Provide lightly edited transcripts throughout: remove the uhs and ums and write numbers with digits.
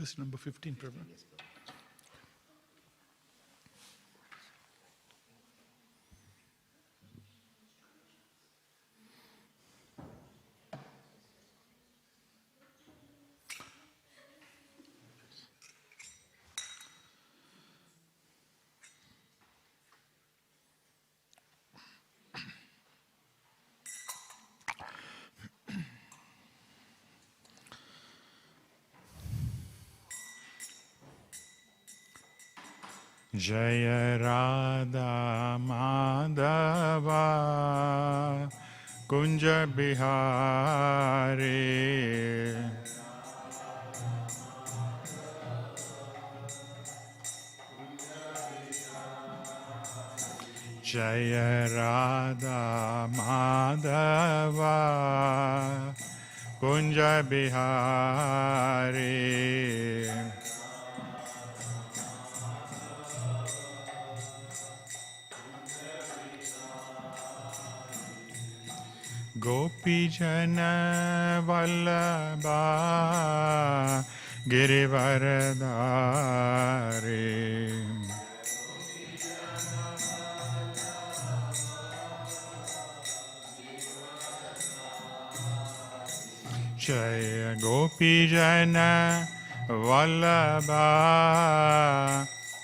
this number 15, Prabhupada? Yes, Prabhupada. Jaya Radha Madhava Kunja Bihari Jaya Radha Madhava Kunja Bihari Gopi Jana Vallabha Girivaradari Jaya Gopi Jana Vallabha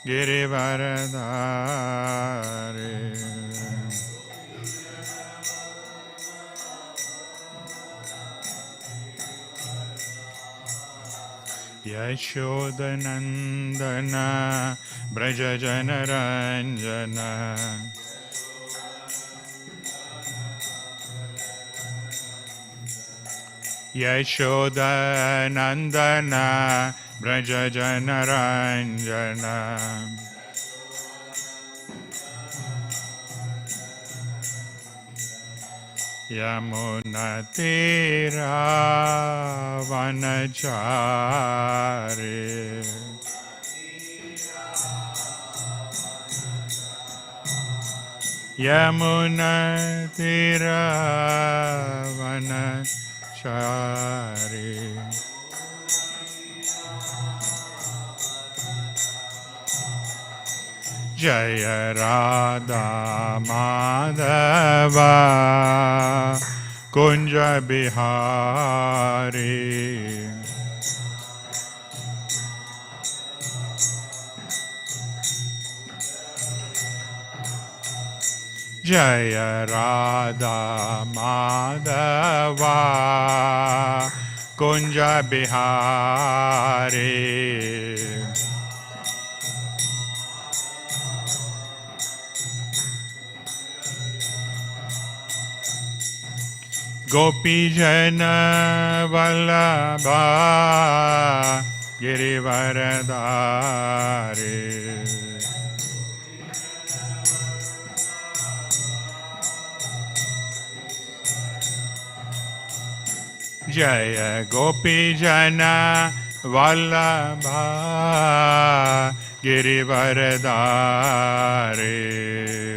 Girivaradari Yashodanandana Braja Janaranjana Yashodanandana Braja Janaranjana Yamuna Tira Vanachari Yamuna Tira Vanachari Jaya Radha Madhava Kunja Bihari Jaya Radha Madhava Kunja Bihari Gopi Jana Vallabha Girivaradari Jaya Gopi Jana Vallabha Girivaradari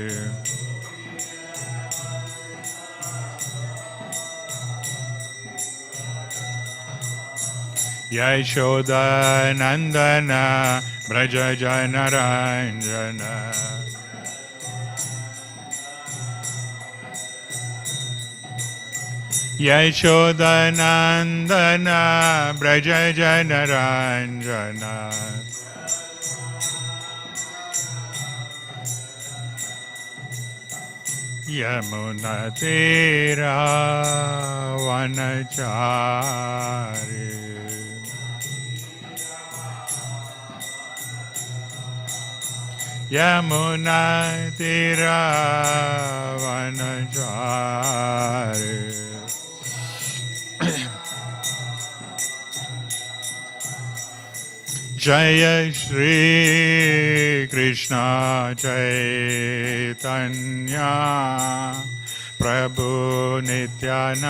Yashoda Nandana Braja Janaranjana Yashoda Nandana Braja Janaranjana Yamuna Tira Vanachari Yamuna Tira Vanachari Jaya Shri Krishna Chaitanya Prabhu Nityananda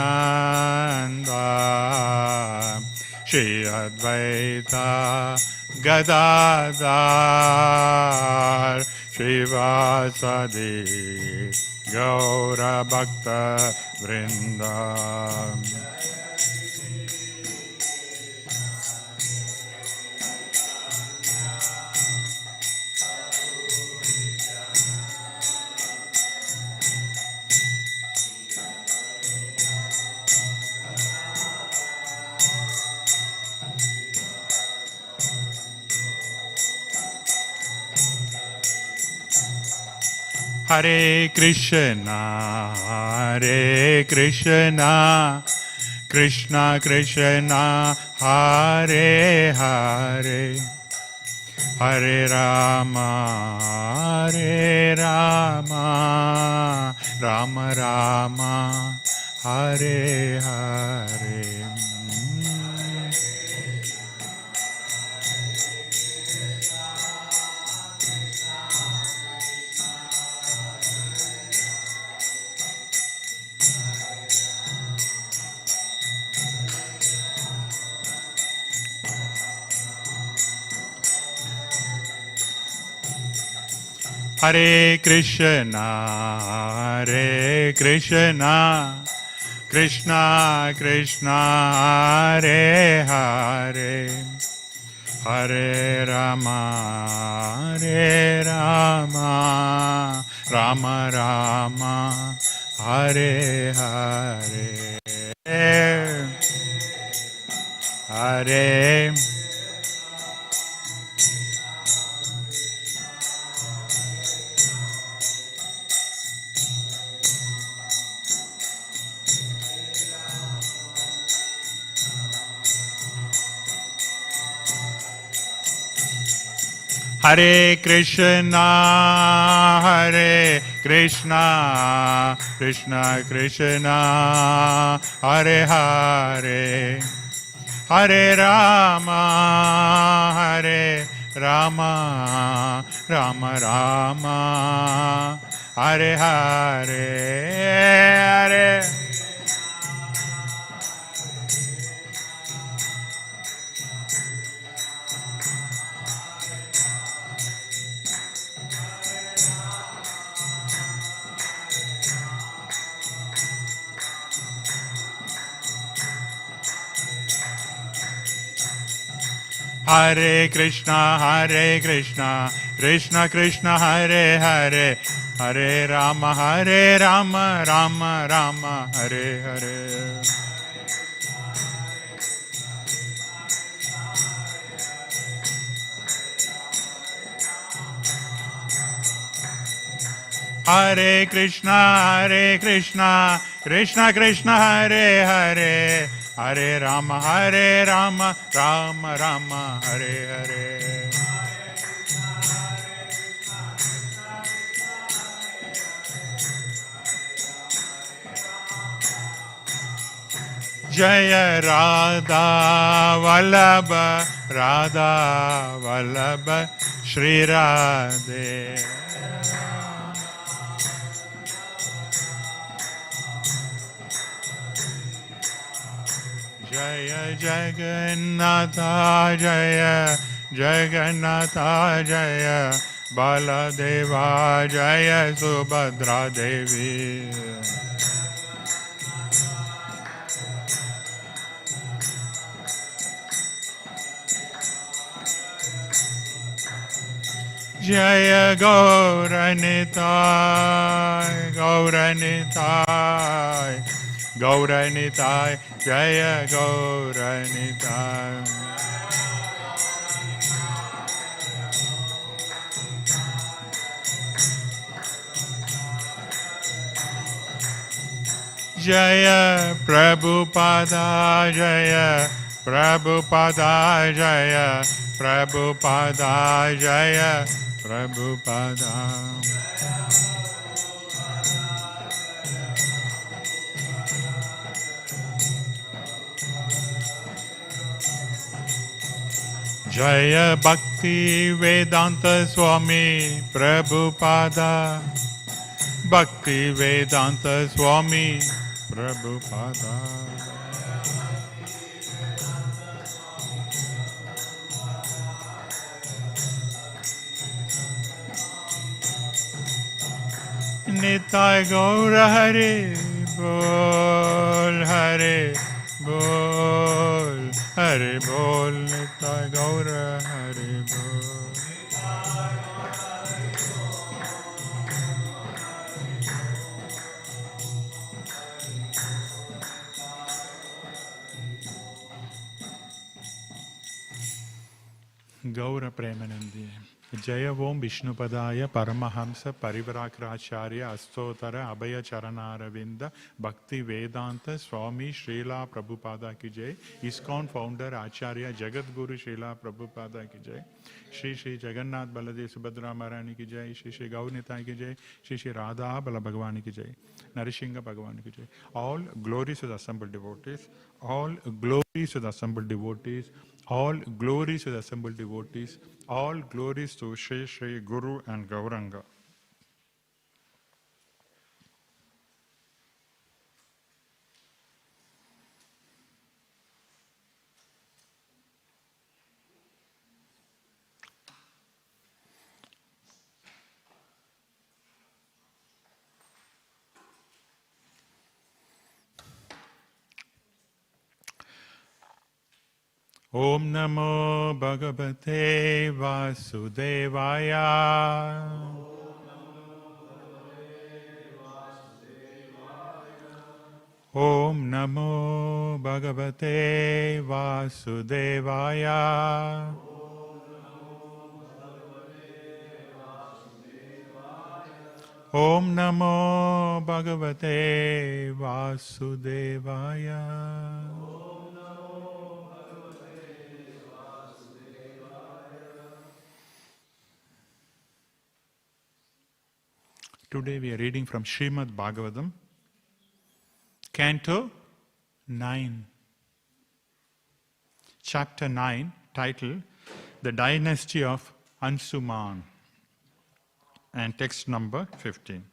Shri Advaita Gadadhar Shrivasadi Gaura Bhakta Vrinda Hare Krishna, Hare Krishna, Krishna Krishna, Hare Hare, Hare Rama, Hare Rama, Rama Rama, Hare Hare. Hare Krishna, Hare Krishna, Krishna Krishna, Hare Hare, Hare Rama, Hare Rama, Rama Rama, Hare Hare, Hare. Hare Krishna, Hare Krishna, Krishna Krishna, Hare Hare, Hare Rama, Hare Rama, Rama Rama, Hare Hare, Hare. Hare Krishna, Krishna Krishna, Hare Hare, Hare Rama, Rama Rama, Hare Hare. Hare Krishna, Krishna Krishna, Hare Hare, Hare Rama, Rama Rama, Hare Hare. Jaya Radha Vallabha, Radha Vallabha, Shri Radhe. Jaya Jagannatha, Jaya Jagannatha, Jaya Baladeva, Jaya Subhadra Devi. Jaya Gauranitai, Gauranitai, Gauranitai, Jaya Gauranitai. Jaya Prabhupada, Jaya Prabhupada, Jaya Prabhupada, Jaya Prabhupada. Jaya Bhaktivedanta Swami Prabhupada, Bhaktivedanta Swami Prabhupada. Nitai Gaura Hare Bol, Hare Bol, Hare Bol, Nitai Gaura Hare Bol. Gaura Premanandi. Jaya Om Vishnupadaya Paramahamsa Parivarakracharya Astotara Abhaya Charanaravinda Bhaktivedanta Swami Srila Prabhupada ki jai. ISKCON Founder-Acharya Jagat Guru Srila Prabhupada ki jai. Shri Shri Jagannath Baladev Subhadra Maharani ki jai. Shri Shri Gaurnitai ki jai. Shri Shri Radha Bala Bhagavani ki jai. Narishinga Bhagavani ki jai. All glories to the assembled devotees. All glories to the assembled devotees. All glories to the assembled devotees. All glories to Shri Shri Guru and Gauranga. Om Namo Bhagavate Vasudevaya. Om Namo Bhagavate Vasudevaya. Om Namo Bhagavate Vasudevaya. Today we are reading from Śrīmad Bhāgavatam, Canto 9, Chapter 9, titled The Dynasty of Ansuman, and text number 15.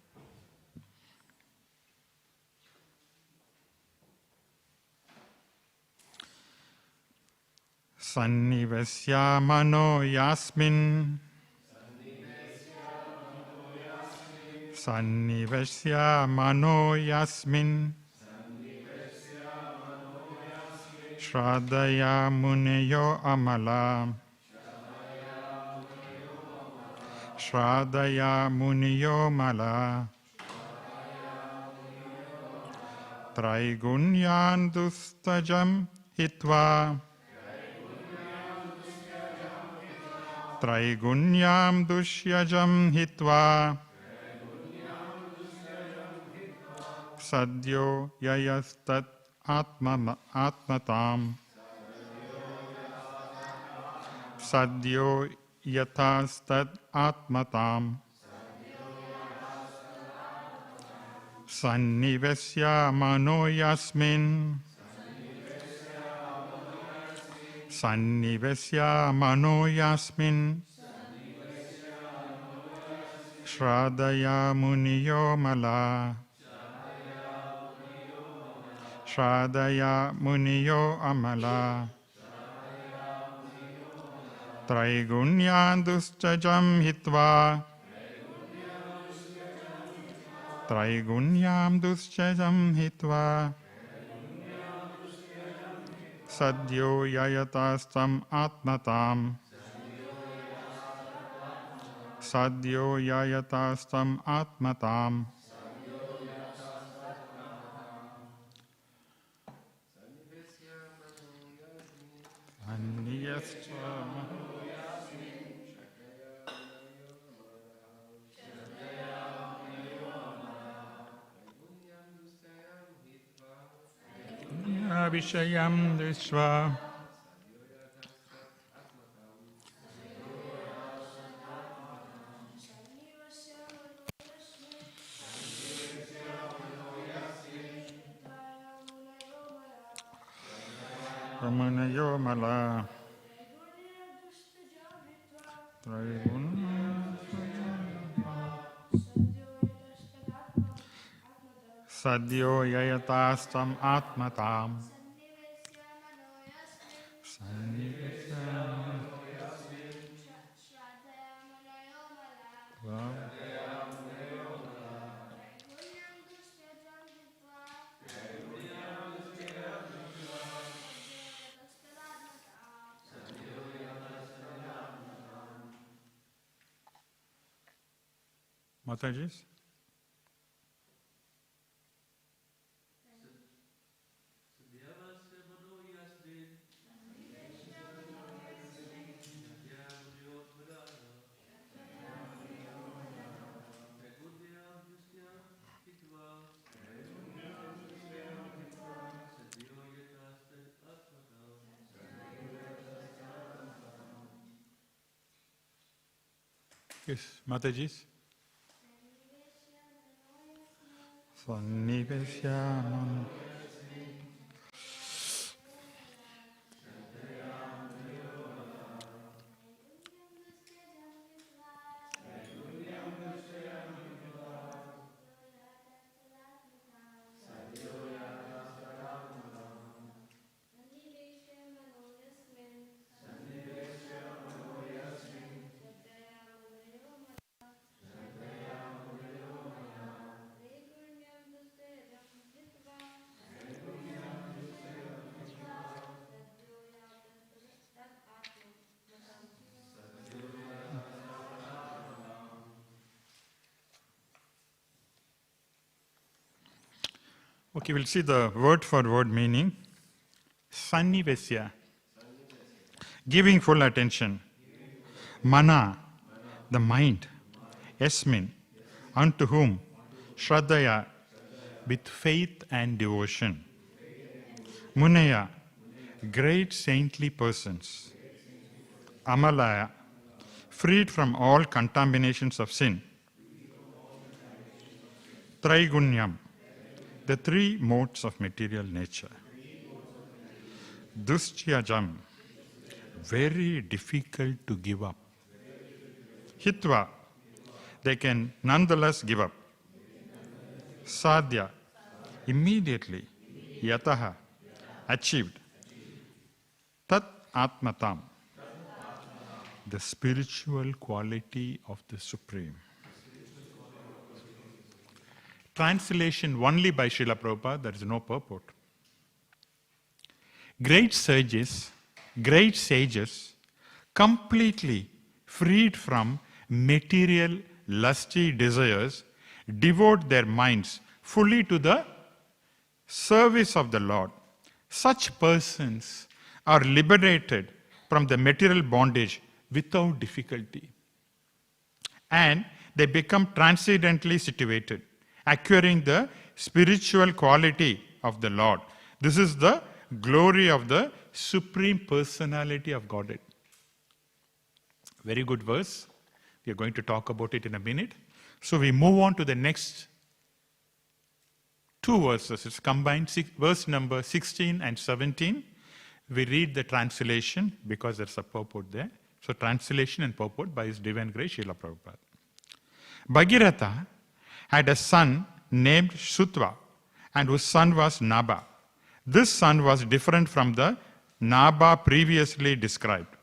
Sannivasya mano yasmin Sannivasya mano yasmin Shraddhaya muneyo amala Shraddhaya muniyo mala Traigunyan dustajam hitva Traigunyam dushyajam hitva Sadyo yayastat atmatam Sadyo yatastat atmatam Sannivasya mano yasmin Sannivasya mano yasmin Shraddhaya muniyo mala Shraddhaya muniyo amala Traigunyan dustajam hitva Traigunyam dustajam hitva Sadyo yayatastam atmatam Sadyo yayatastam atmatam Vishayam Dishva Ramanayo Mala Sadyo yayatastam atmatam Mataji's? Yes, Mataji's. Sannivesya. Okay, we'll see the word for word meaning. Sannivesya, giving full attention. Mana, the mind. Yasmin, unto whom? Shraddhaya, with faith and devotion. Munaya, great saintly persons. Amalaya, freed from all contaminations of sin. Traigunyam, the three modes of material nature. Dustyajam, very difficult to give up. Hitva, they can nonetheless give up. Sadhya, immediately. Yataha, achieved. Tat Atmatam, the spiritual quality of the Supreme. Translation only by Srila Prabhupada, there is no purport. Great sages, completely freed from material lusty desires, devote their minds fully to the service of the Lord. Such persons are liberated from the material bondage without difficulty. And they become transcendently situated, acquiring the spiritual quality of the Lord. This is the glory of the Supreme Personality of Godhead. Very good verse. We are going to talk about it in a minute. So we move on to the next two verses. It's combined, verse number 16 and 17. We read the translation because there's a purport there. So translation and purport by His Divine Grace, Srila Prabhupada. Bhagirath had a son named Shutva, and whose son was Nabha. This son was different from the Nabha previously described.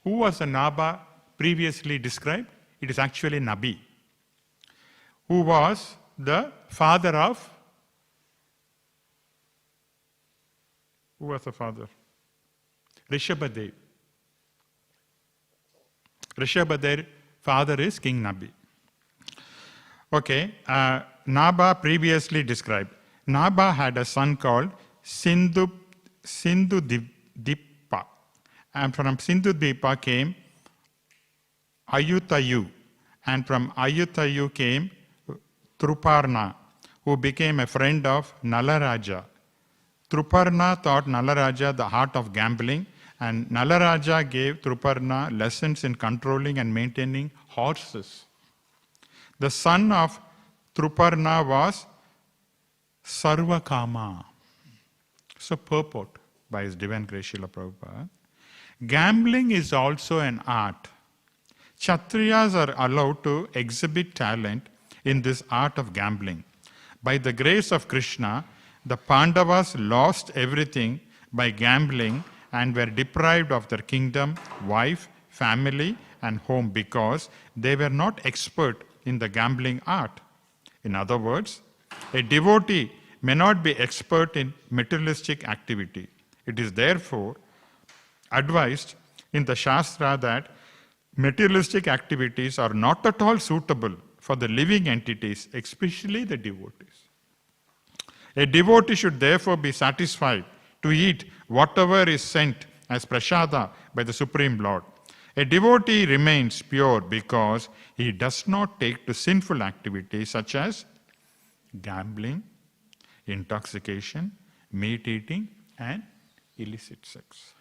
Who was the Nabha previously described? It is actually Nabi, who was the father of... Who was the father? Rishabhadev. Rishabhadev father is King Nabi. Okay, Nabha previously described. Nabha had a son called Sindhu Dipa. And from Sindhu Dipa came Ayutayu. And from Ayutayu came Truparna, who became a friend of Nalaraja. Truparna taught Nalaraja the art of gambling, and Nalaraja gave Truparna lessons in controlling and maintaining horses. The son of Truparna was Sarvakama. So purport by His Divine Grace Srila Prabhupada. Gambling is also an art. Kshatriyas are allowed to exhibit talent in this art of gambling. By the grace of Krishna, the Pandavas lost everything by gambling and were deprived of their kingdom, wife, family, and home because they were not expert in the gambling art. In other words, a devotee may not be expert in materialistic activity. It is therefore advised in the Shastra that materialistic activities are not at all suitable for the living entities, especially the devotees. A devotee should therefore be satisfied to eat whatever is sent as prasada by the Supreme Lord. A devotee remains pure because he does not take to sinful activities such as gambling, intoxication, meat eating, and illicit sex.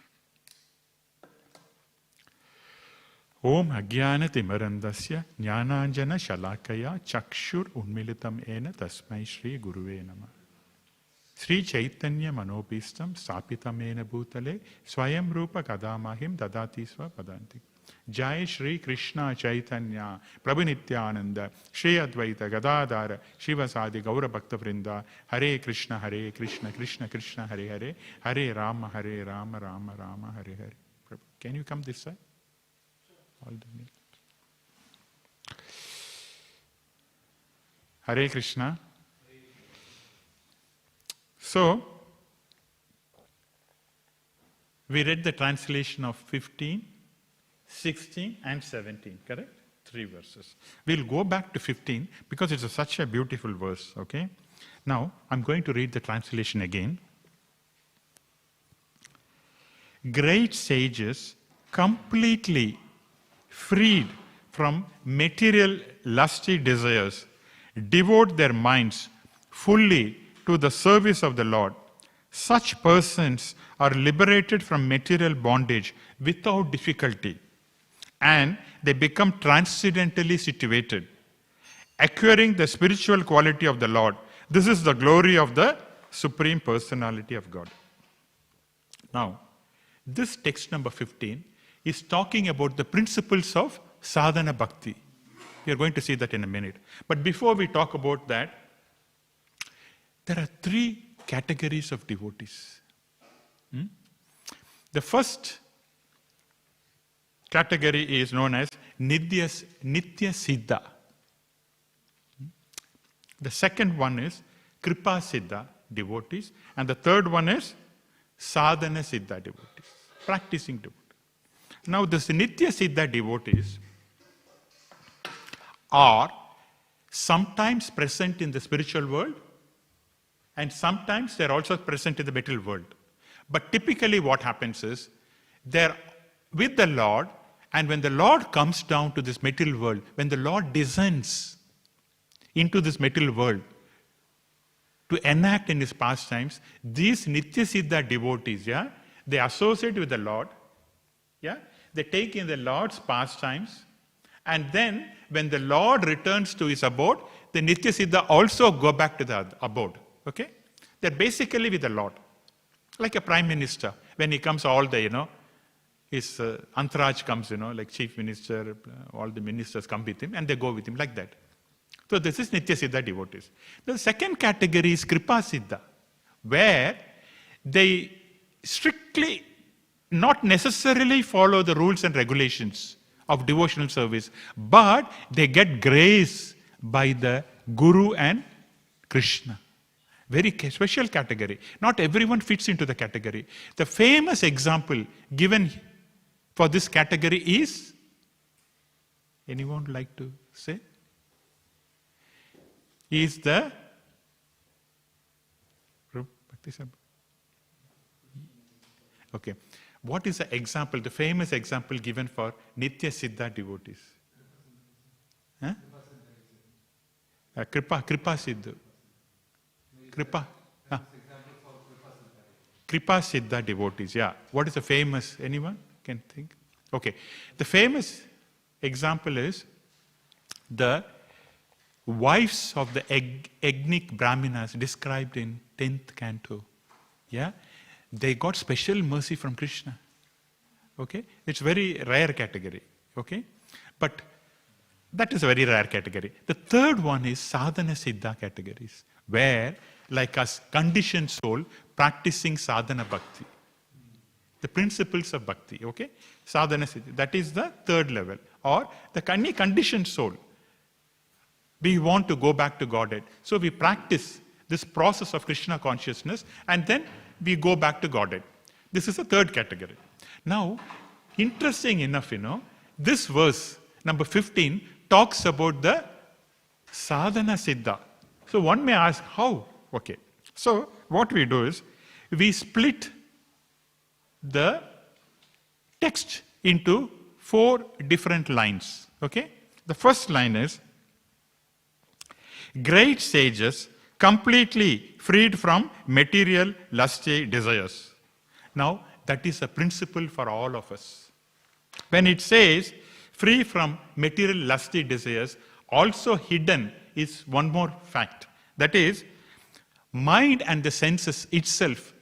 Om Agyana Timarandasya Jnananjana Shalakaya Chakshur Unmilitam Ena Tasmai Shri Guruve Nama. Sri Chaitanya Manopistam Sapitamena Bhutale Swayam Rupa Kadamahim Dadati Swa Padanti. Jai Shri Krishna Chaitanya Prabhu Nityananda Shri Advaita Gadadhara Shivasadi Gaura Bhakta Vrinda Hare Krishna Krishna Krishna Hare Hare Hare Rama Rama Rama Hare Hare. Can you come this side? All the names. Hare Krishna. So, we read the translation of 15, 16 and 17, correct? 3 verses. We'll go back to 15 because it's such a beautiful verse, okay? Now, I'm going to read the translation again. Great sages completely freed from material lusty desires devote their minds fully to the service of the Lord. Such persons are liberated from material bondage without difficulty, and they become transcendentally situated, acquiring the spiritual quality of the Lord. This is the glory of the Supreme Personality of God. Now, this text number 15 is talking about the principles of sadhana bhakti. We are going to see that in a minute. But before we talk about that, there are 3 categories of devotees. The first category is known as Nitya Siddha. The second one is Kripa Siddha devotees. And the third one is Sadhana Siddha devotees, practicing devotees. Now, this Nitya Siddha devotees are sometimes present in the spiritual world, and sometimes they're also present in the material world. But typically what happens is, they're with the Lord, and when the Lord comes down to this material world, when the Lord descends into this material world to enact in his pastimes, these Nitya Siddha devotees, they associate with the Lord, they take in the Lord's pastimes, and then when the Lord returns to his abode, the Nitya Siddha also go back to the abode. Okay? They're basically with the Lord. Like a prime minister. When he comes, all the, his entourage comes, like chief minister, all the ministers come with him, and they go with him like that. So this is Nitya Siddha devotees. The second category is Kripa Siddha, where they strictly not necessarily follow the rules and regulations of devotional service, but they get grace by the Guru and Krishna. Very special category. Not everyone fits into the category. The famous example given for this category is, anyone like to say? Is the okay. What is the example, the famous example given for Nitya Siddha devotees? Kripa Siddha. Kripa. Kripa Siddha devotees, What is the famous, anyone can think? Okay. The famous example is the wives of the Agnic Brahminas described in 10th canto. They got special mercy from Krishna. Okay? It's very rare category. Okay? But that is a very rare category. The third one is sadhana siddha categories, where, like us, conditioned soul practicing sadhana bhakti. The principles of bhakti. Okay? Sadhana siddha. That is the third level. Or the conditioned soul. We want to go back to Godhead. So we practice this process of Krishna consciousness, and then we go back to Godhead. This is the third category. Now, interesting enough, this verse, number 15, talks about the sadhana siddha. So one may ask, how? Okay. So what we do is, we split the text into 4 different lines. Okay? The first line is, great sages completely freed from material lusty desires. Now, that is a principle for all of us. When it says, free from material lusty desires, also hidden is one more fact. That is, mind and the senses itself,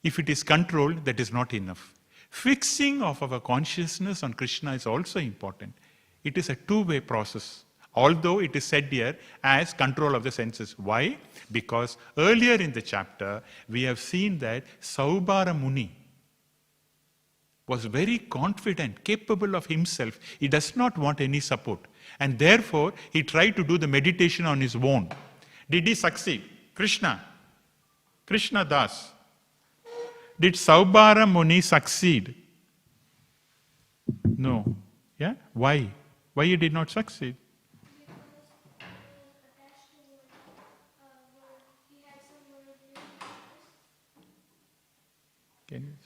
if it is controlled, that is not enough. Fixing of our consciousness on Krishna is also important. It is a two-way process, although it is said here as control of the senses. Why? Because earlier in the chapter, we have seen that Saubhara Muni was very confident, capable of himself. He does not want any support. And therefore, he tried to do the meditation on his own. Did he succeed? Krishna Das. Did Saubhara Muni succeed? No. Yeah? Why? Why he did not succeed?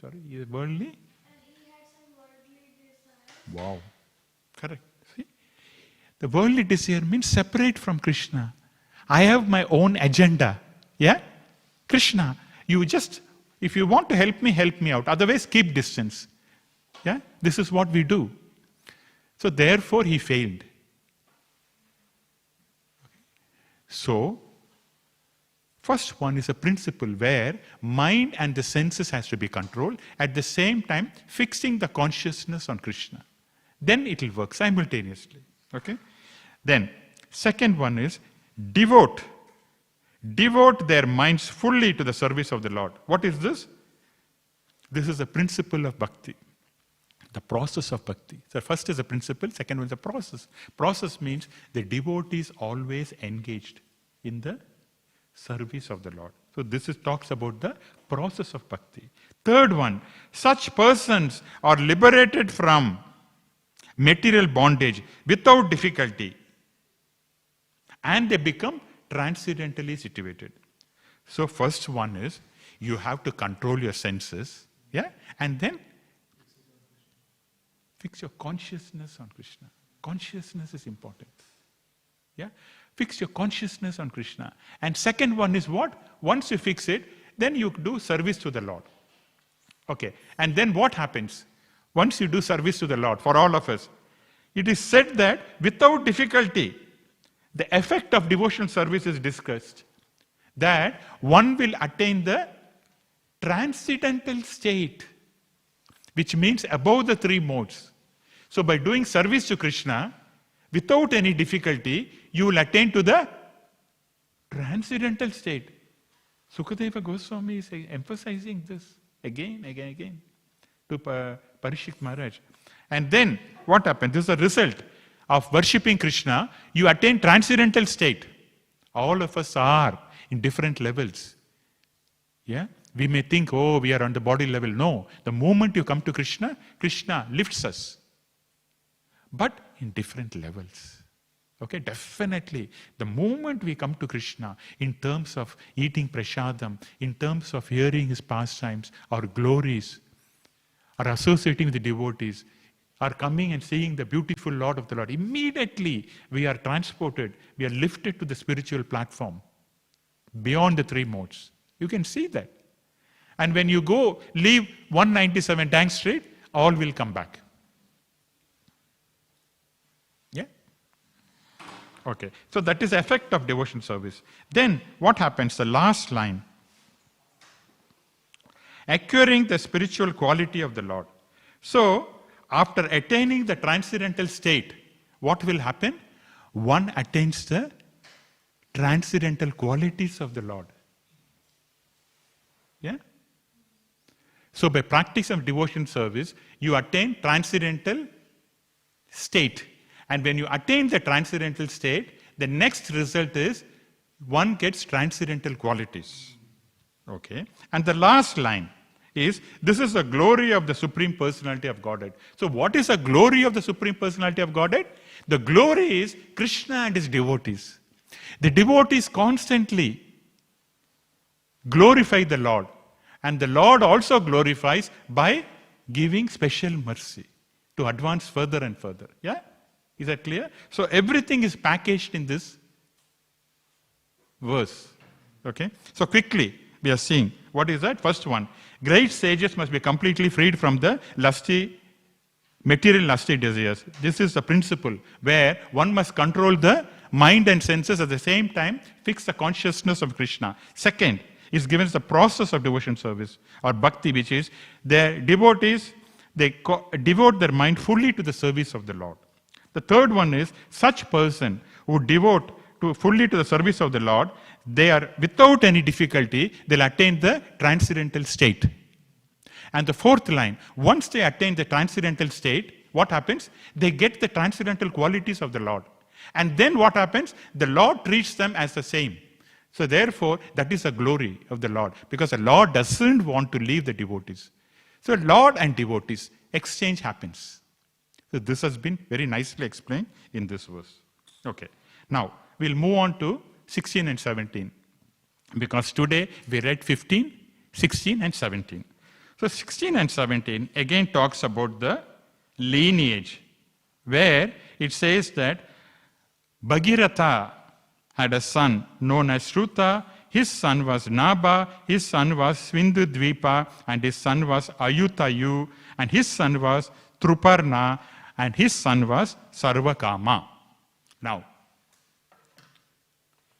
Sorry, he is worldly? Wow. Correct. See? The worldly desire means separate from Krishna. I have my own agenda. Yeah? Krishna, if you want to help me out. Otherwise, keep distance. Yeah? This is what we do. So therefore, he failed. So, first one is a principle where mind and the senses has to be controlled. At the same time, fixing the consciousness on Krishna. Then it will work simultaneously. Okay? Then, second one is devote their minds fully to the service of the Lord. What is this? This is the principle of bhakti. The process of bhakti. So first is a principle, second one is a process. Process means the devotee is always engaged in the service of the Lord. So this talks about the process of bhakti. Third one, such persons are liberated from material bondage without difficulty. And they become transcendentally situated. So first one is, you have to control your senses, yeah, and then fix your consciousness on Krishna. Consciousness is important. Yeah, fix your consciousness on Krishna. And second one is what? Once you fix it, then you do service to the Lord. Okay, and then what happens? Once you do service to the Lord, for all of us, it is said that without difficulty, the effect of devotional service is discussed, that one will attain the transcendental state, which means above the three modes. So by doing service to Krishna, without any difficulty, you will attain to the transcendental state. Sukadeva Goswami is emphasizing this again to Parishik Maharaj. And then what happens? This is a result of worshipping Krishna. You attain transcendental state. All of us are in different levels. Yeah? We may think, oh, we are on the body level. No. The moment you come to Krishna, Krishna lifts us. But in different levels. Okay, definitely. The moment we come to Krishna, in terms of eating prasadam, in terms of hearing his pastimes, or glories, or associating with the devotees, or coming and seeing the beautiful Lord of the Lord, immediately we are transported, we are lifted to the spiritual platform, beyond the three modes. You can see that. And when you leave 197 Tank Street, all will come back. Yeah? Okay. So that is the effect of devotion service. Then what happens? The last line. Acquiring the spiritual quality of the Lord. So, after attaining the transcendental state, what will happen? One attains the transcendental qualities of the Lord. Yeah? So by practice of devotion service, you attain transcendental state. And when you attain the transcendental state, the next result is one gets transcendental qualities. Okay? And the last line is, this is the glory of the Supreme Personality of Godhead. So what is the glory of the Supreme Personality of Godhead? The glory is Krishna and his devotees. The devotees constantly glorify the Lord. And the Lord also glorifies by giving special mercy to advance further and further. Yeah? Is that clear? So everything is packaged in this verse. Okay? So quickly, we are seeing, what is that? First one, great sages must be completely freed from the lusty material lusty desires. This is the principle where one must control the mind and senses at the same time, fix the consciousness of Krishna. Second is given as the process of devotion service or bhakti, which is the devotees, they devote their mind fully to the service of the Lord. The third one is such person who devote fully to the service of the Lord, they are without any difficulty, they'll attain the transcendental state. And the fourth line, once they attain the transcendental state, what happens? They get the transcendental qualities of the Lord. And then what happens? The Lord treats them as the same. So therefore, that is the glory of the Lord, because the Lord doesn't want to leave the devotees. So Lord and devotees, exchange happens. So this has been very nicely explained in this verse. Okay. Now, we'll move on to 16 and 17. Because today we read 15, 16 and 17. So 16 and 17 again talks about the lineage, where it says that Bhagiratha had a son known as Shruta, his son was Nabha, his son was Svindudvipa, and his son was Ayutayu, and his son was Truparna, and his son was Sarvakama. Now,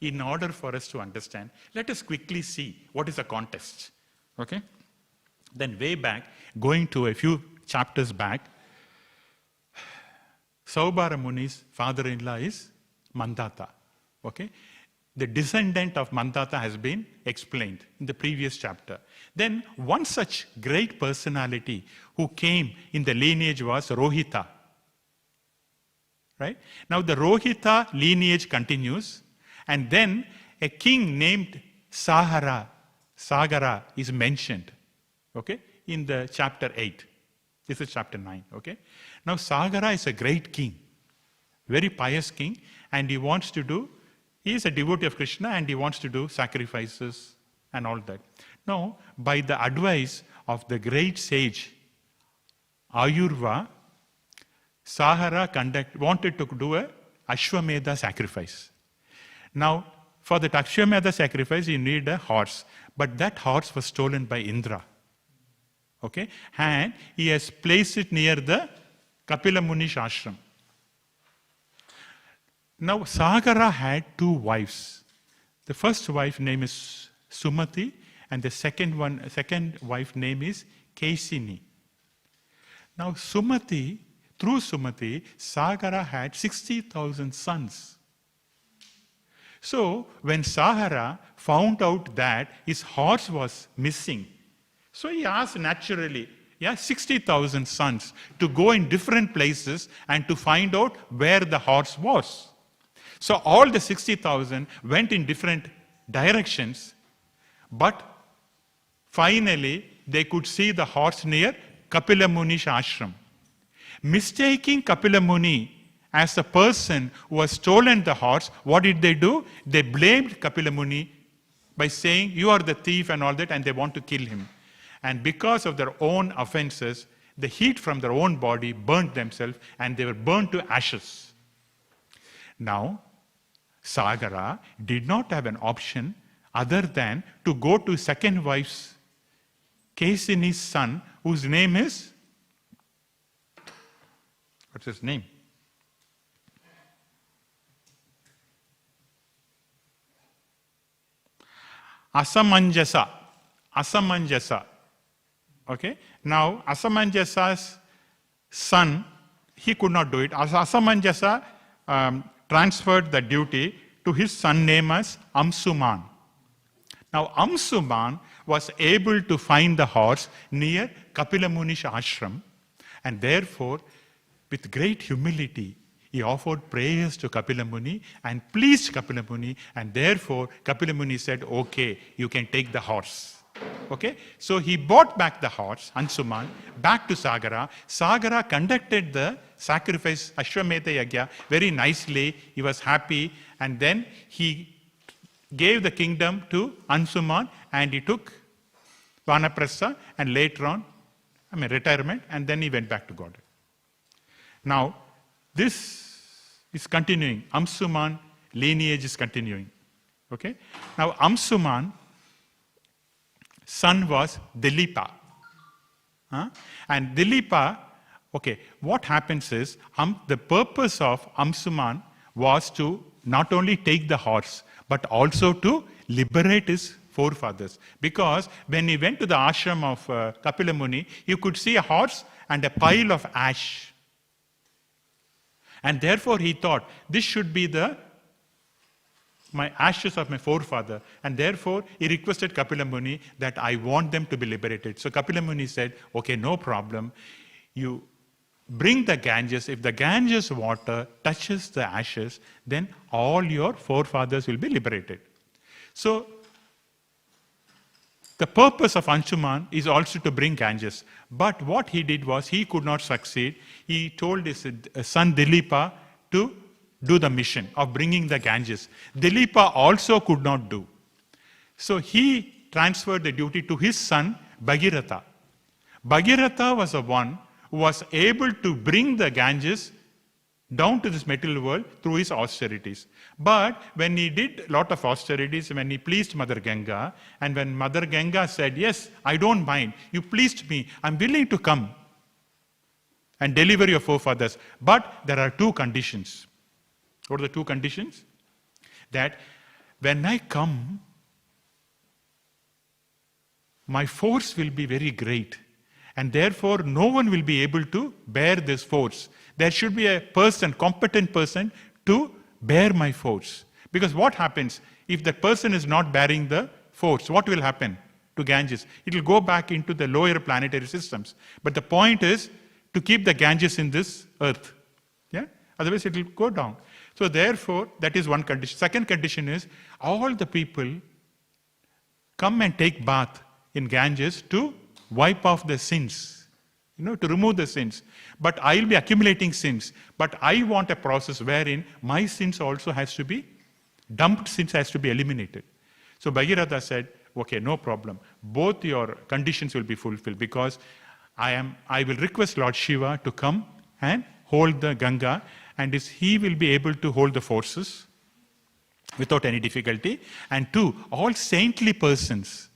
in order for us to understand, let us quickly see what is the context. Okay? Then way back, going to a few chapters back, Saubhara Muni's father-in-law is Mandata. Okay? The descendant of Mandata has been explained in the previous chapter. Then one such great personality who came in the lineage was Rohita. Right? Now the Rohita lineage continues, and then a king named Sagara is mentioned. Okay? In the chapter 8. This is chapter 9. Okay? Now Sagara is a great king, very pious king, and he is a devotee of Krishna, and he wants to do sacrifices and all that. Now, by the advice of the great sage Ayurva, Sagara wanted to do a Ashwamedha sacrifice. Now, for that Ashwamedha sacrifice, you need a horse. But that horse was stolen by Indra. Okay? And he has placed it near the Kapila Muni's ashram. Now, Sagara had two wives. The first wife name is Sumati, and the second wife name is Kesini. Now, through Sumati, Sagara had 60,000 sons. So, when Sagara found out that his horse was missing, so he asked naturally, 60,000 sons to go in different places and to find out where the horse was. So all the 60,000 went in different directions, but finally they could see the horse near Kapila Muni's ashram. Mistaking Kapila Muni as the person who has stolen the horse, what did they do? They blamed Kapila Muni by saying, you are the thief and all that, and they want to kill him. And because of their own offenses, the heat from their own body burnt themselves, and they were burnt to ashes. Now, Sagara did not have an option other than to go to second wife's, Kesini's son, whose name is, what's his name? Asamanjasa. Okay? Now, Asamanjasa's son, he could not do it. Asamanjasa transferred the duty to his son named as Amsuman. Now, Amsuman was able to find the horse near Kapila Muni's ashram, and therefore, with great humility, he offered prayers to Kapila Muni and pleased Kapila Muni, and therefore Kapila Muni said, okay, you can take the horse. Okay, so he brought back the horse, Ansuman, back to Sagara. Sagara conducted the sacrifice, Ashwamedha Yagya, very nicely. He was happy, and then he gave the kingdom to Ansuman, and he took Vanaprastha, and later on, retirement, and then he went back to God. Now, this is continuing. Amsuman lineage is continuing. Okay? Now, Amsuman son was Dilipa. And Dilipa Okay, what happens is, the purpose of Amsuman was to not only take the horse, but also to liberate his forefathers. Because when he went to the ashram of Kapila Muni, you could see a horse and a pile of ash. And therefore he thought, this should be my ashes of my forefather. And therefore he requested Kapila Muni that I want them to be liberated. So Kapila Muni said, okay, no problem. You bring the Ganges. If the Ganges water touches the ashes, then all your forefathers will be liberated. So the purpose of Anshuman is also to bring Ganges. But what he did was, he could not succeed. He told his son Dilipa to do the mission of bringing the Ganges. Dilipa also could not do. So he transferred the duty to his son Bhagiratha. Bhagiratha was the one who was able to bring the Ganges down to this material world through his austerities. But when he did a lot of austerities, when he pleased Mother Ganga, and when Mother Ganga said, yes, I don't mind, you pleased me, I'm willing to come and deliver your forefathers. But there are two conditions. What are the two conditions? That when I come, my force will be very great, and therefore no one will be able to bear this force. There should be a person, competent person, to bear my force. Because what happens if the person is not bearing the force? What will happen to Ganges? It will go back into the lower planetary systems. But the point is to keep the Ganges in this earth. Yeah? Otherwise it will go down. So therefore, that is one condition. Second condition is, all the people come and take bath in Ganges to wipe off the sins, to remove the sins. But I will be accumulating sins. But I want a process wherein my sins also has to be, dumped sins has to be eliminated. So Bhagiratha said, okay, no problem. Both your conditions will be fulfilled, because I will request Lord Shiva to come and hold the Ganga, and he will be able to hold the forces without any difficulty. And two, all saintly persons,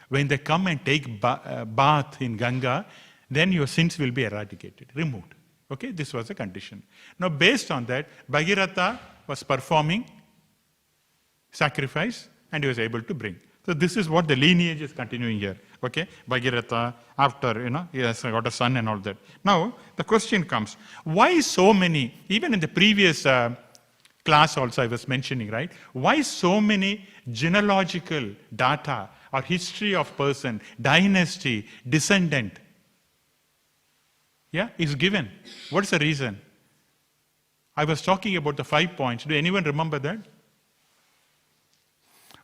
when they come and take bath in Ganga, then your sins will be eradicated, removed. Okay, this was the condition. Now, based on that, Bhagiratha was performing sacrifice, and he was able to bring. So this is what the lineage is continuing here. Okay, Bhagiratha, after, he has got a son and all that. Now, the question comes, why so many, even in the previous class also I was mentioning, right? Why so many genealogical data or history of person, dynasty, descendant, is given? What's the reason? I was talking about the 5 points. Do anyone remember that?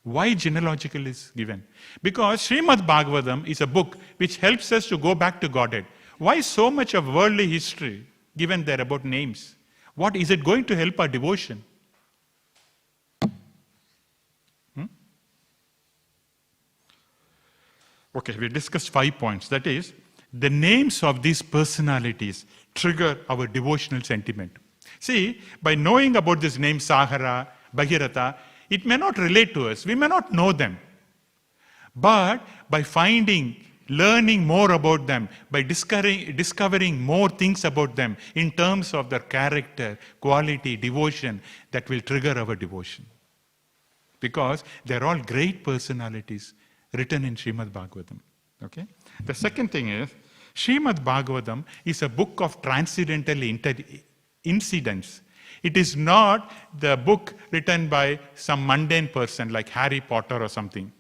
Why genealogical is given? Because Śrīmad Bhāgavatam is a book which helps us to go back to Godhead. Why so much of worldly history given there about names? What is it going to help our devotion? Okay, we discussed 5 points. That is, the names of these personalities trigger our devotional sentiment. See, by knowing about this name Sagara, Bhagiratha, it may not relate to us. We may not know them. But by learning more about them, by discovering more things about them in terms of their character, quality, devotion, that will trigger our devotion. Because they're all great personalities written in Śrīmad Bhāgavatam. Okay? The second thing is, Śrīmad Bhāgavatam is a book of transcendental incidents. It is not the book written by some mundane person like Harry Potter or something.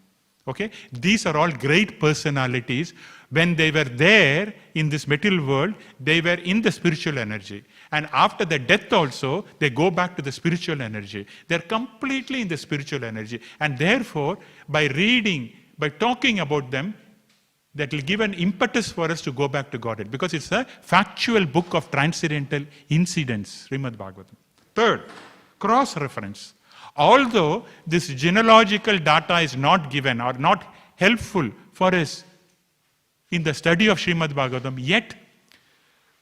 Okay? These are all great personalities. When they were there in this material world, they were in the spiritual energy. And after the death also, they go back to the spiritual energy. They're completely in the spiritual energy. And therefore, by reading, by talking about them, that will give an impetus for us to go back to Godhead. Because it's a factual book of transcendental incidents, Śrīmad Bhāgavatam. Third, cross-reference. Although this genealogical data is not given or not helpful for us in the study of Śrīmad Bhāgavatam, yet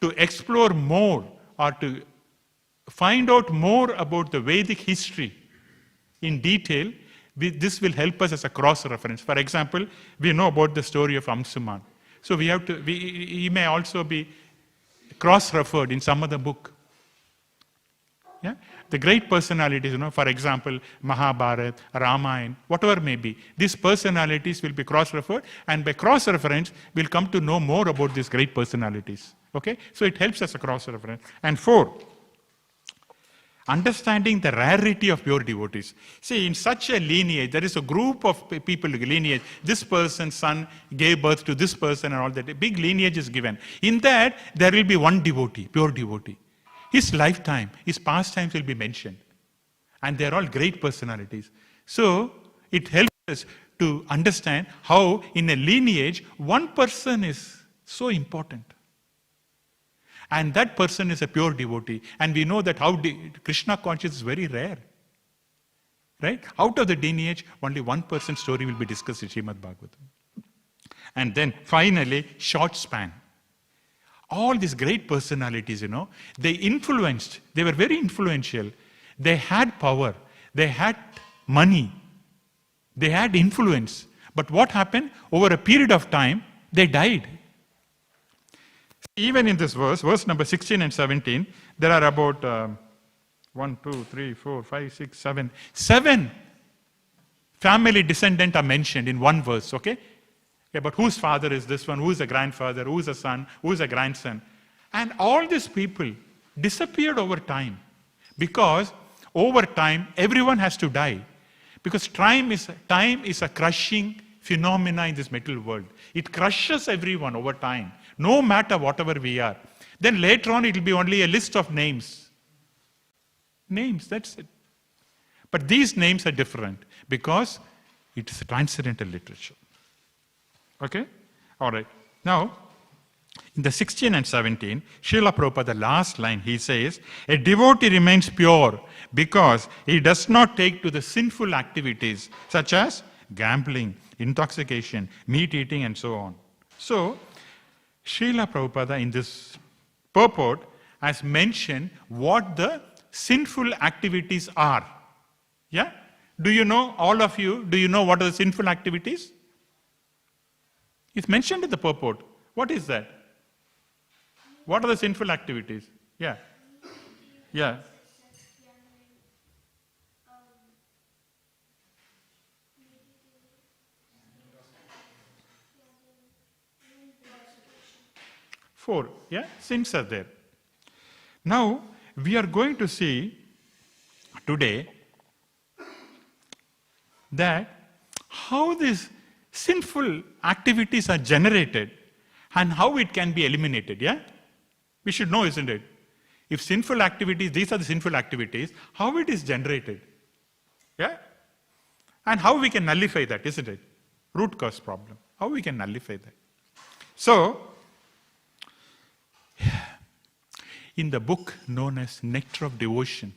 to explore more or to find out more about the Vedic history in detail, this will help us as a cross-reference. For example, we know about the story of Amsuman. So he may also be cross-referred in some other book. Yeah? The great personalities, for example, Mahabharata, Ramayana, whatever may be, these personalities will be cross-referred, and by cross-reference, we'll come to know more about these great personalities. Okay? So it helps us a cross-reference. And 4, understanding the rarity of pure devotees. See, in such a lineage, there is a group of people, lineage. This person's son gave birth to this person and all that. A big lineage is given. In that, there will be one devotee, pure devotee. His lifetime, his pastimes will be mentioned. And they are all great personalities. So, it helps us to understand how in a lineage, one person is so important. And that person is a pure devotee. And we know that how Krishna consciousness is very rare. Right? Out of the lineage, only one person's story will be discussed in Śrīmad Bhāgavatam. And then finally, short span. All these great personalities, they influenced, they were very influential. They had power, they had money, they had influence. But what happened? Over a period of time, they died. Even in this verse number 16 and 17, there are about 1, 2, 3, 4, 5, 6, 7. 7 family descendants are mentioned in one verse, okay? Yeah, but whose father is this one? Who's a grandfather? Who's a son? Who's a grandson? And all these people disappeared over time. Because over time, everyone has to die. Because time is a crushing phenomena in this material world. It crushes everyone over time, no matter whatever we are. Then later on, it will be only a list of names. Names, that's it. But these names are different because it is a transcendental literature. Okay? All right. Now, in the 16 and 17, Srila Prabhupada, the last line, he says, a devotee remains pure because he does not take to the sinful activities such as gambling, intoxication, meat eating, and so on. So, Srila Prabhupada in this purport has mentioned what the sinful activities are. Yeah? Do you know, all of you, do you know what are the sinful activities? It's mentioned in the purport. What is that? What are the sinful activities? Yeah. Yeah. Four. Yeah. Sins are there. Now, we are going to see today that how these sinful activities are generated and how it can be eliminated, yeah? We should know, isn't it? If sinful activities, these are the sinful activities, how it is generated, yeah? And how we can nullify that, isn't it? Root cause problem. How we can nullify that. So, in the book known as Nectar of Devotion,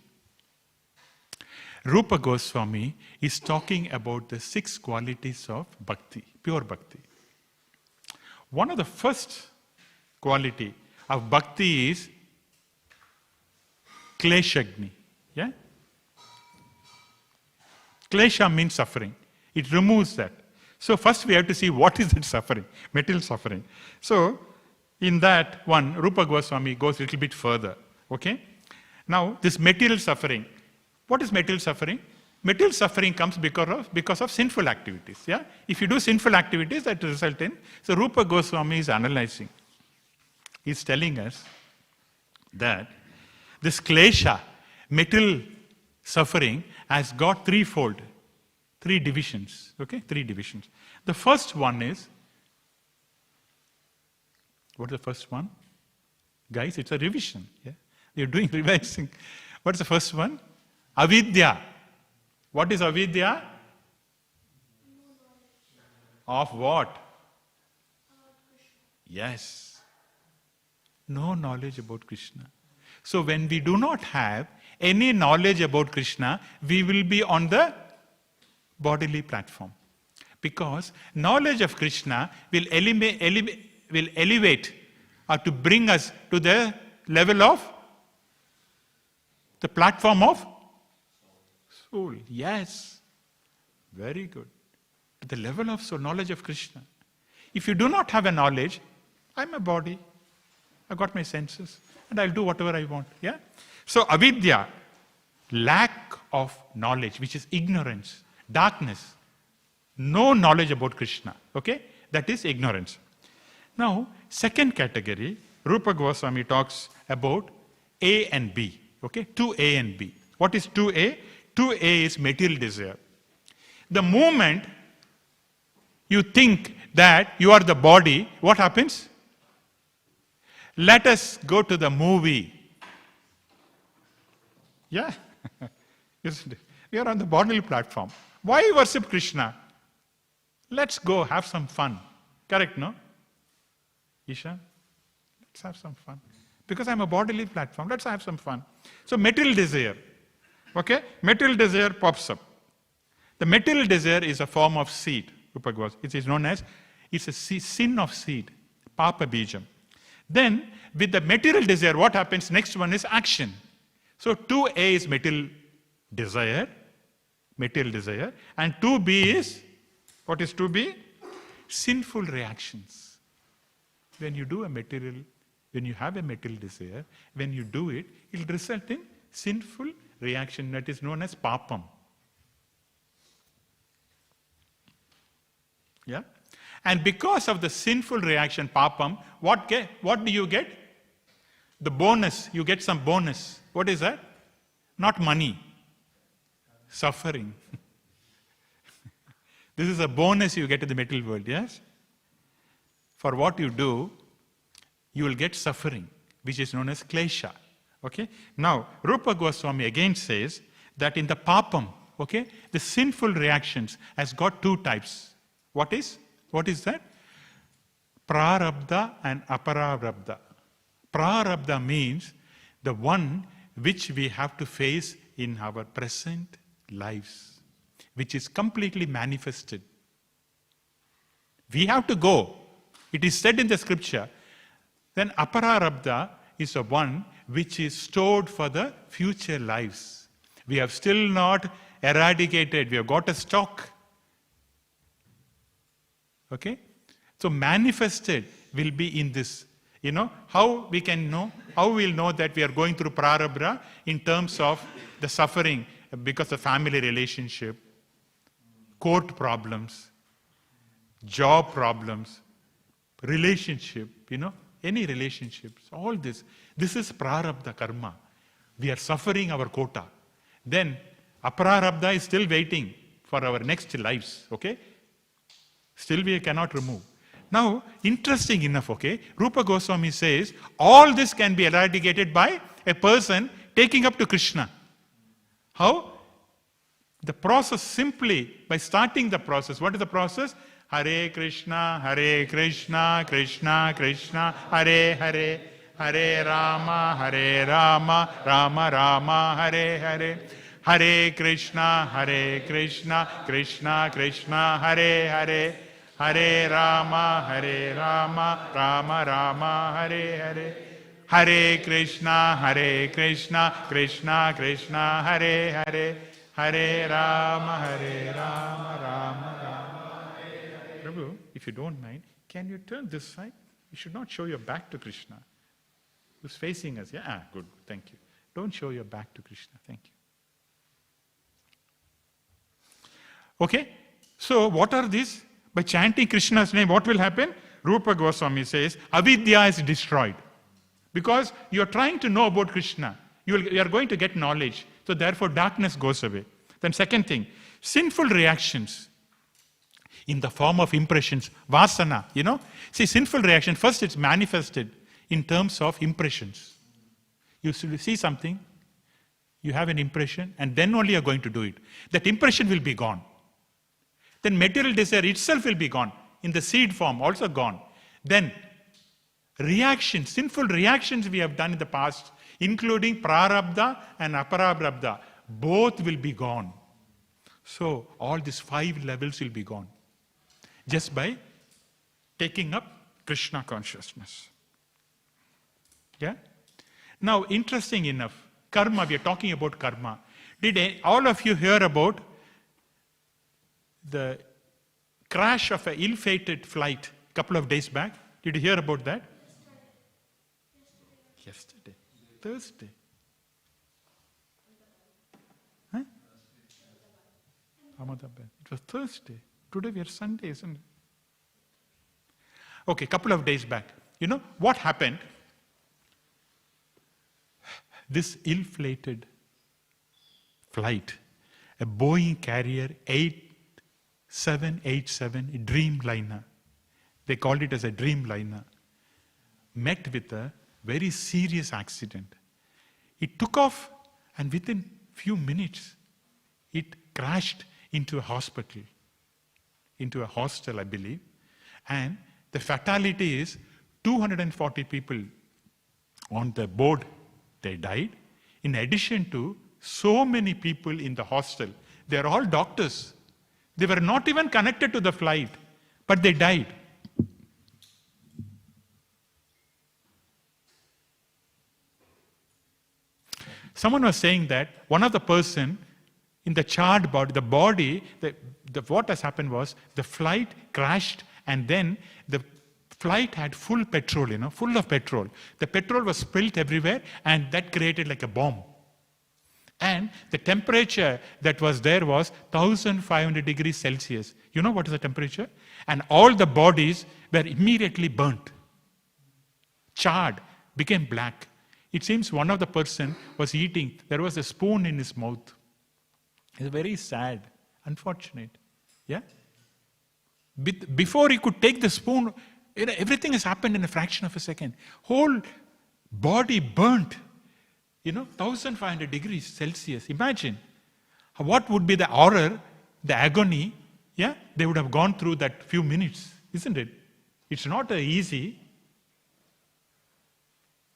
Rupa Goswami is talking about the 6 qualities of bhakti, pure bhakti. One of the first quality of bhakti is kleshagni. Yeah? Klesha means suffering. It removes that. So first we have to see what is that suffering, material suffering. So in that one, Rupa Goswami goes a little bit further. Okay? Now this material suffering. What is material suffering? Material suffering comes because of sinful activities. Yeah? If you do sinful activities, that result in. So Rupa Goswami is analyzing. He's telling us that this klesha, material suffering, has got 3 divisions. Okay? 3 divisions. The first one is, what is the first one? Guys, it's a revision. Yeah? You're doing revising. What's the first one? Avidya. What is avidya? Of what? Yes. No knowledge about Krishna. So when we do not have any knowledge about Krishna, we will be on the bodily platform. Because knowledge of Krishna will elevate or to bring us to the level of the platform of soul. Yes. Very good. At the level of soul, knowledge of Krishna. If you do not have a knowledge, I'm a body. I've got my senses, and I'll do whatever I want. Yeah? So avidya, lack of knowledge, which is ignorance, darkness, no knowledge about Krishna. Okay? That is ignorance. Now, second category, Rupa Goswami talks about A and B. Okay? 2A and B. What is 2A? 2A is material desire. The moment you think that you are the body, what happens? Let us go to the movie. Yeah? Isn't it? We are on the bodily platform. Why worship Krishna? Let's go have some fun. Correct, no? Isha? Let's have some fun. Because I'm a bodily platform, let's have some fun. So material desire. Okay? Material desire pops up. The material desire is a form of seed. It is known as, it's a sin of seed. Papa bijam. Then, with the material desire, what happens? Next one is action. So 2A is material desire, and 2B is, what is 2B? Sinful reactions. When you do a material, when you have a material desire, when you do it, it will result in sinful reaction that is known as papam. Yeah? And because of the sinful reaction, papam, what do you get? The bonus, you get some bonus. What is that? Not money. Suffering. This is a bonus you get in the material world, yes? For what you do, you will get suffering, which is known as klesha. Okay? Now, Rupa Goswami again says that in the papam, okay, the sinful reactions has got two types. What is that? Prarabdha and apararabdha. Prarabdha means the one which we have to face in our present lives, which is completely manifested. We have to go. It is said in the scripture. Then apararabdha is the one which is stored for the future lives. We have still not eradicated. We have got a stock. Okay? So manifested will be in this. You know, how we can know, how we'll know that we are going through prarabdha in terms of the suffering because of family relationship, court problems, job problems, relationship, you know, any relationships, all this. This is prarabdha karma. We are suffering our quota. Then apararabdha is still waiting for our next lives, okay? Still we cannot remove. Now, interesting enough, okay, Rupa Goswami says, all this can be eradicated by a person taking up to Krishna. How? The process simply, by starting the process. What is the process? Hare Krishna, Krishna Krishna, Hare Hare, Hare Rama, Rama Rama, Hare Hare. Hare Krishna, Krishna Krishna, Hare Hare. Hare Rama, Rama Rama, Hare Hare. Hare Krishna, Krishna Krishna, Hare Hare. Hare Rama, Rama Rama, Hare Hare. Prabhu, if you don't mind, can you turn this side? You should not show your back to Krishna. Who's facing us? Yeah, good, thank you. Don't show your back to Krishna, thank you. Okay, so what are these? By chanting Krishna's name, what will happen? Rupa Goswami says, avidya is destroyed. Because you are trying to know about Krishna. You are going to get knowledge. So therefore darkness goes away. Then second thing, sinful reactions in the form of impressions, vasana, you know. See, sinful reaction, first it's manifested in terms of impressions. You see something, you have an impression, and then only you are going to do it. That impression will be gone. Then material desire itself will be gone. In the seed form, also gone. Then reactions, sinful reactions we have done in the past, including prarabdha and apararabdha, both will be gone. So all these 5 levels will be gone. Just by taking up Krishna consciousness. Yeah? Now, interesting enough, karma, we are talking about karma. Did all of you hear about the crash of an ill-fated flight a couple of days back? Did you hear about that? Yesterday. Thursday. Huh? It was Thursday. Today we are Sunday, isn't it? Okay, a couple of days back. You know what happened? This ill-fated flight, a Boeing carrier 8787 Dreamliner, they called it as a Dreamliner, met with a very serious accident. It took off, and within few minutes, it crashed into a hospital, into a hostel, I believe. And the fatality is 240 people on the board, they died. In addition to so many people in the hostel, they are all doctors. They were not even connected to the flight, but they died. Someone was saying that one of the person in the charred body, what has happened was the flight crashed, and then the flight had full petrol, full of petrol. The petrol was spilled everywhere, and that created like a bomb. And the temperature that was there was 1500 degrees Celsius. You know what is the temperature? And all the bodies were immediately burnt, charred, became black. It seems one of the person was eating, there was a spoon in his mouth. It's very sad, unfortunate. Yeah? Before he could take the spoon, everything has happened in a fraction of a second. Whole body burnt, 1500 degrees Celsius. Imagine what would be the horror, the agony. Yeah, they would have gone through that few minutes, isn't it? It's not easy.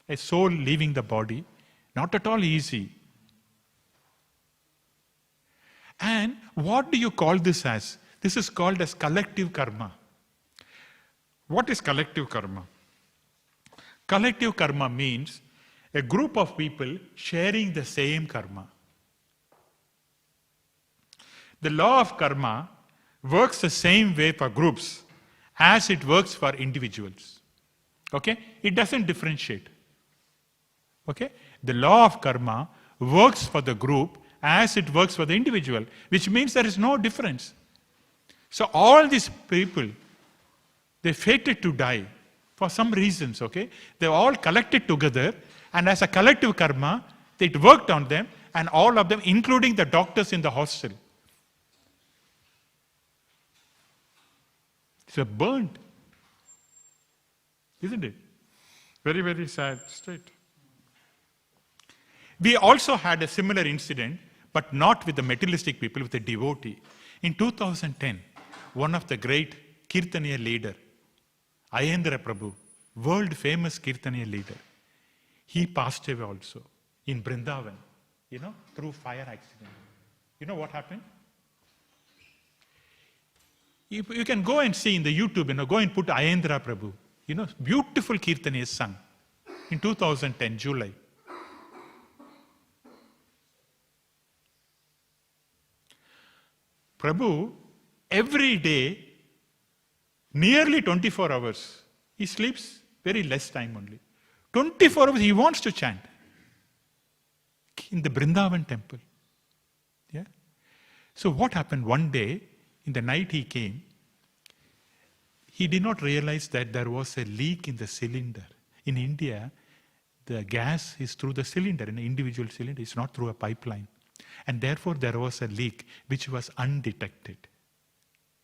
A soul leaving the body, not at all easy. And what do you call this as? This is called as collective karma. What is collective karma? Collective karma means a group of people sharing the same karma. The law of karma works the same way for groups as it works for individuals. Okay? It doesn't differentiate. Okay? The law of karma works for the group as it works for the individual, which means there is no difference. So all these people, they fated to die for some reasons, okay? They all collected together, and as a collective karma, it worked on them, and all of them, including the doctors in the hostel. It's burnt. Isn't it? Very, very sad state. We also had a similar incident, but not with the materialistic people, with a devotee. In 2010, one of the great Kirtaniya leader, Ayendra Prabhu, world famous Kirtaniya leader, he passed away also in Vrindavan, through fire accident. You know what happened? You can go and see in the YouTube, go and put Ayendra Prabhu. Beautiful Kirtaniya sung in 2010, July. Prabhu, every day, nearly 24 hours, he sleeps very less time only. 24 hours he wants to chant in the Vrindavan temple. Yeah? So what happened one day, in the night he came, he did not realize that there was a leak in the cylinder. In India, the gas is through the cylinder, an individual cylinder, it's not through a pipeline. And therefore there was a leak which was undetected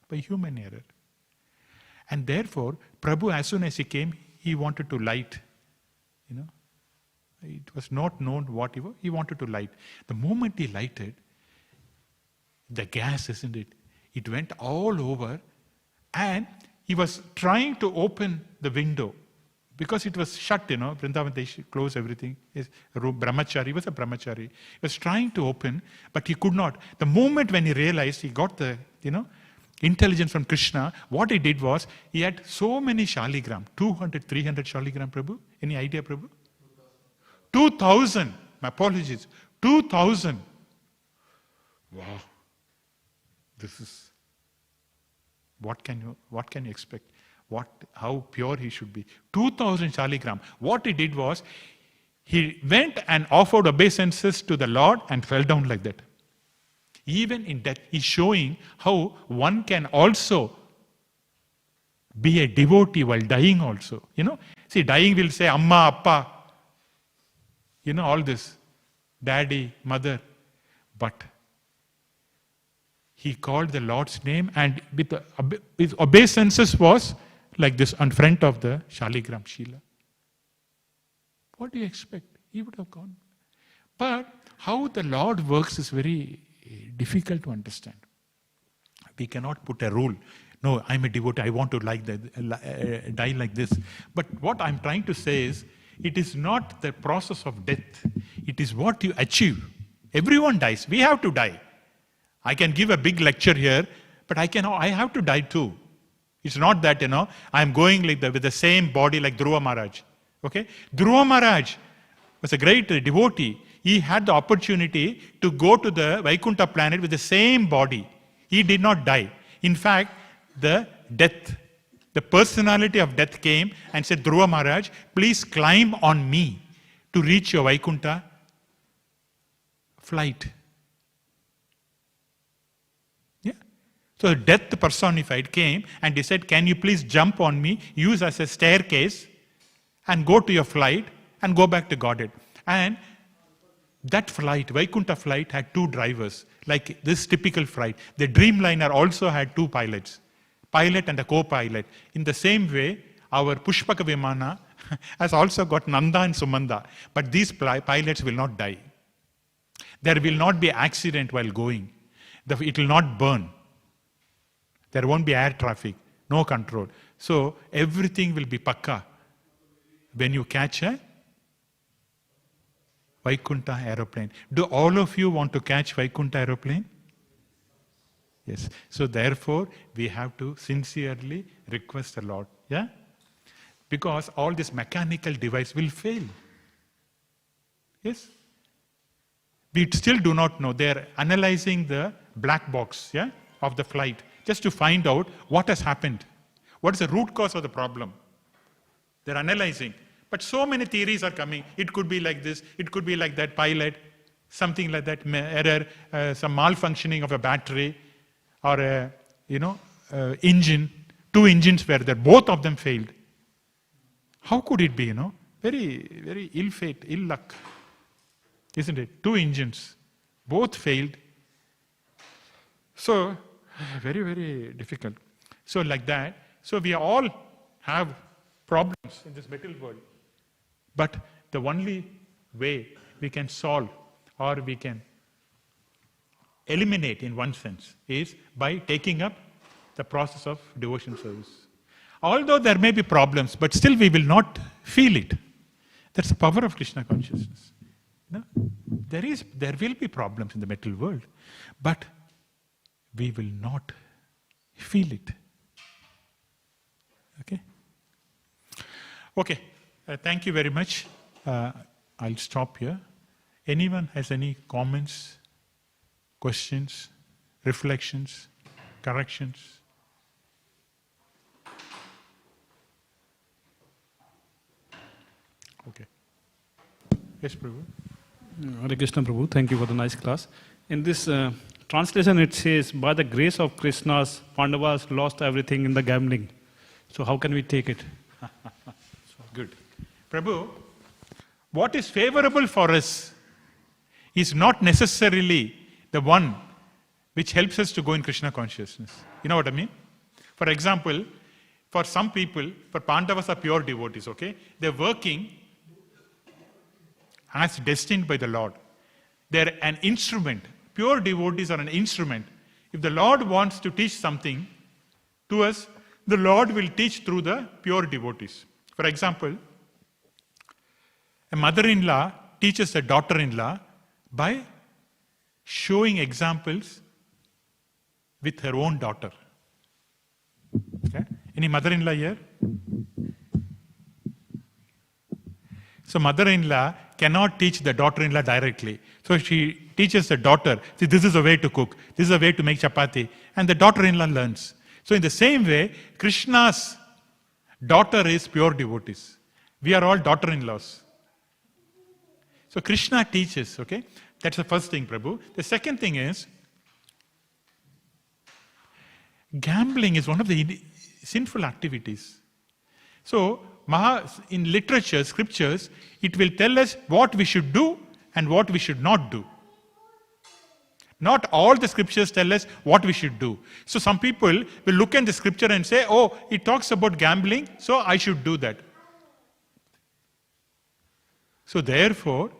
by human error. And therefore, Prabhu, as soon as he came, he wanted to light. It was not known what he wanted to light. The moment he lighted, the gas, isn't it? It went all over, and he was trying to open the window because it was shut, Vrindavan, they close everything. His brahmachari, he was a brahmachari. He was trying to open, but he could not. The moment when he realized, he got the, intelligence from Krishna, what he did was, he had so many shaligram, 200, 300 shaligram, Prabhu. Any idea, Prabhu? 2,000. My apologies. 2,000. Wow. This is, what can you expect? How pure he should be. 2,000 shaligram. What he did was, He went and offered obeisances to the Lord and fell down like that. Even in death, he's showing how one can also be a devotee while dying also. See, dying will say, Amma, Appa. All this. Daddy, mother. But he called the Lord's name, and his obeisances was like this in front of the Shaligram Shila. What do you expect? He would have gone. But how the Lord works is very difficult to understand. We cannot put a rule. No, I'm a devotee, I want to die like this. But what I'm trying to say is, it is not the process of death. It is what you achieve. Everyone dies. We have to die. I can give a big lecture here, but I have to die too. It's not that, I'm going with the same body like Dhruva Maharaj. Okay? Dhruva Maharaj was a great devotee. He had the opportunity to go to the Vaikuntha planet with the same body. He did not die. In fact, the personality of death came and said, Dhruva Maharaj, please climb on me to reach your Vaikuntha flight. Yeah. So death personified came and he said, can you please jump on me, use as a staircase and go to your flight and go back to Godhead. And that flight, Vaikuntha flight, had two drivers, like this typical flight. The Dreamliner also had two pilots, pilot and a co-pilot. In the same way, our Pushpaka Vimana has also got Nanda and Sumanda. But these pilots will not die. There will not be accident while going. It will not burn. There won't be air traffic, no control. So everything will be pakka when you catch a Vaikuntha aeroplane. Do all of you want to catch Vaikuntha aeroplane? Yes. So therefore, we have to sincerely request the Lord. Yeah? Because all this mechanical device will fail. Yes? We still do not know. They are analyzing the black box of the flight just to find out what has happened. What is the root cause of the problem? They are analyzing. But so many theories are coming. It could be like this, it could be like that pilot, something like that, error, some malfunctioning of a battery, or a engine. Two engines were there, both of them failed. How could it be, Very, very ill fate, ill luck. Isn't it? Two engines, both failed. So, very, very difficult. So like that, so we all have problems in this material world. But the only way we can solve or we can eliminate in one sense is by taking up the process of devotion service. Although there may be problems, but still we will not feel it. That's the power of Krishna consciousness. There will be problems in the material world, but we will not feel it. Okay. Thank you very much. I'll stop here. Anyone has any comments, questions, reflections, corrections? Okay. Yes, Prabhu. Hare Krishna, Prabhu. Thank you for the nice class. In this translation, it says, by the grace of Krishna's, Pandavas lost everything in the gambling. So how can we take it? Good. Prabhu, what is favorable for us is not necessarily the one which helps us to go in Krishna consciousness. You know what I mean? For example, for some people, for Pandavas are pure devotees, okay? They're working as destined by the Lord. They're an instrument. Pure devotees are an instrument. If the Lord wants to teach something to us, the Lord will teach through the pure devotees. For example, a mother-in-law teaches a daughter-in-law by showing examples with her own daughter. Okay? Any mother-in-law here? So mother-in-law cannot teach the daughter-in-law directly. So she teaches the daughter, see, this is a way to cook, this is a way to make chapati, and the daughter-in-law learns. So in the same way, Krishna's daughter is pure devotees. We are all daughter-in-laws. So Krishna teaches, okay? That's the first thing, Prabhu. The second thing is, gambling is one of the sinful activities. So, in literature, scriptures, it will tell us what we should do and what we should not do. Not all the scriptures tell us what we should do. So some people will look at the scripture and say, oh, it talks about gambling, so I should do that. So therefore,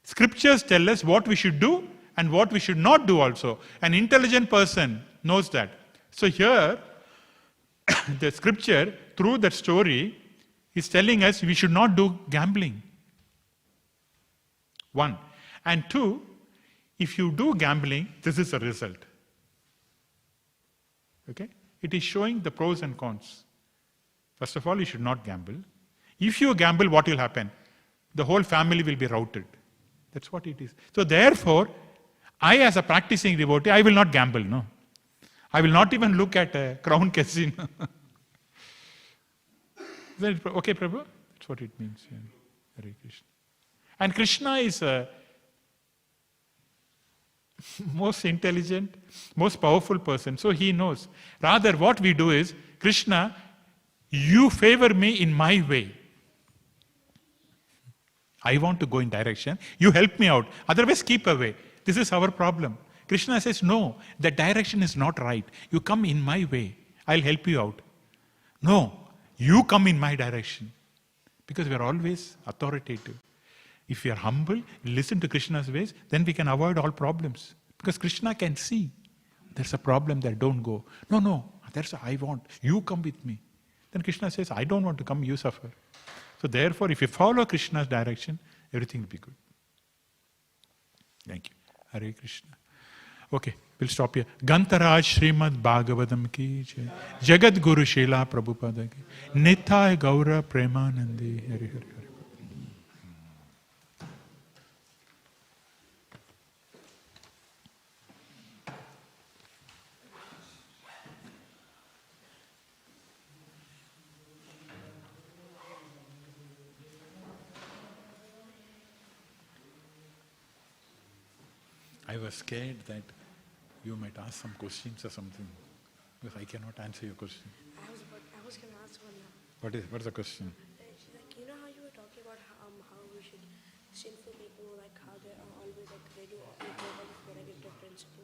scriptures tell us what we should do and what we should not do also. An intelligent person knows that. So here, the scripture, through that story, is telling us we should not do gambling. 1. And 2, if you do gambling, this is the result. Okay? It is showing the pros and cons. First of all, you should not gamble. If you gamble, what will happen? The whole family will be routed. That's what it is. So therefore, I as a practicing devotee, I will not gamble, no. I will not even look at a crown casino. Okay, Prabhu? That's what it means. Yeah. Hare Krishna. And Krishna is most intelligent, most powerful person. So he knows. Rather, what we do is, Krishna, you favor me in my way. I want to go in direction. You help me out. Otherwise, keep away. This is our problem. Krishna says, no, the direction is not right. You come in my way. I'll help you out. No, you come in my direction. Because we are always authoritative. If we are humble, listen to Krishna's ways, then we can avoid all problems. Because Krishna can see. There's a problem there, don't go. No, that's what I want. You come with me. Then Krishna says, I don't want to come, you suffer. So therefore, if you follow Krishna's direction, everything will be good. Thank you. Hare Krishna. Okay, we'll stop here. Gantaraj Śrīmad Bhāgavatam ki jai. Jagat Guru Srila Prabhupada ki. Nithai Gaura Premanandi. Hare Hare Hare. I was scared that you might ask some questions or something, because I cannot answer your question. I was going to ask one now. What's the question? Like, you know how you were talking about how we should, sinful people, like how they are always like they do like, negative principles.